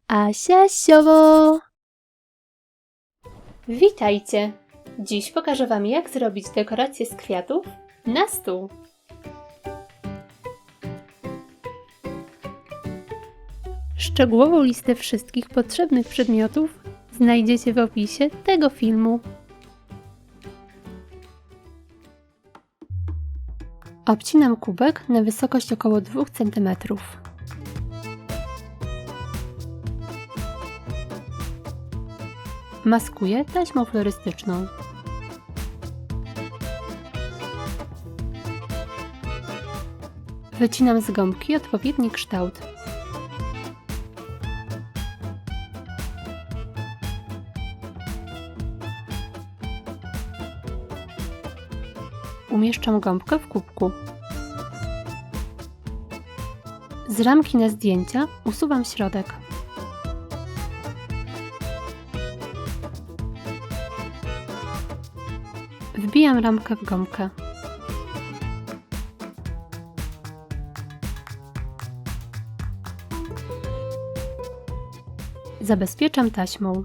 Asia Siowo! Witajcie! Dziś pokażę Wam, jak zrobić dekorację z kwiatów na stół. Szczegółową listę wszystkich potrzebnych przedmiotów znajdziecie w opisie tego filmu. Obcinam kubek na wysokość około 2 cm. Maskuję taśmą florystyczną. Wycinam z gąbki odpowiedni kształt. Umieszczam gąbkę w kubku. Z ramki na zdjęcia usuwam środek. Wbijam ramkę w gąbkę. Zabezpieczam taśmą.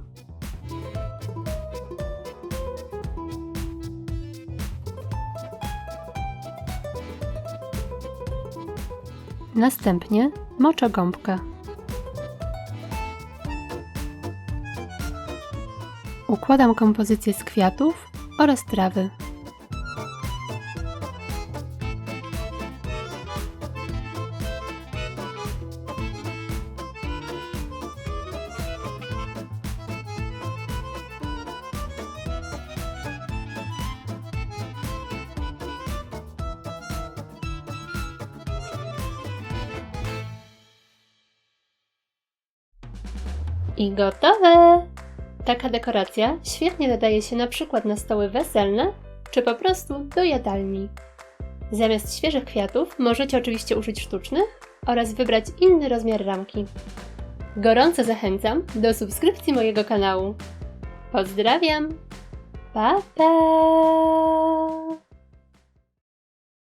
Następnie moczę gąbkę. Układam kompozycję z kwiatów oraz trawy. I gotowe! Taka dekoracja świetnie nadaje się na przykład na stoły weselne, czy po prostu do jadalni. Zamiast świeżych kwiatów możecie oczywiście użyć sztucznych oraz wybrać inny rozmiar ramki. Gorąco zachęcam do subskrypcji mojego kanału. Pozdrawiam! Pa, pa!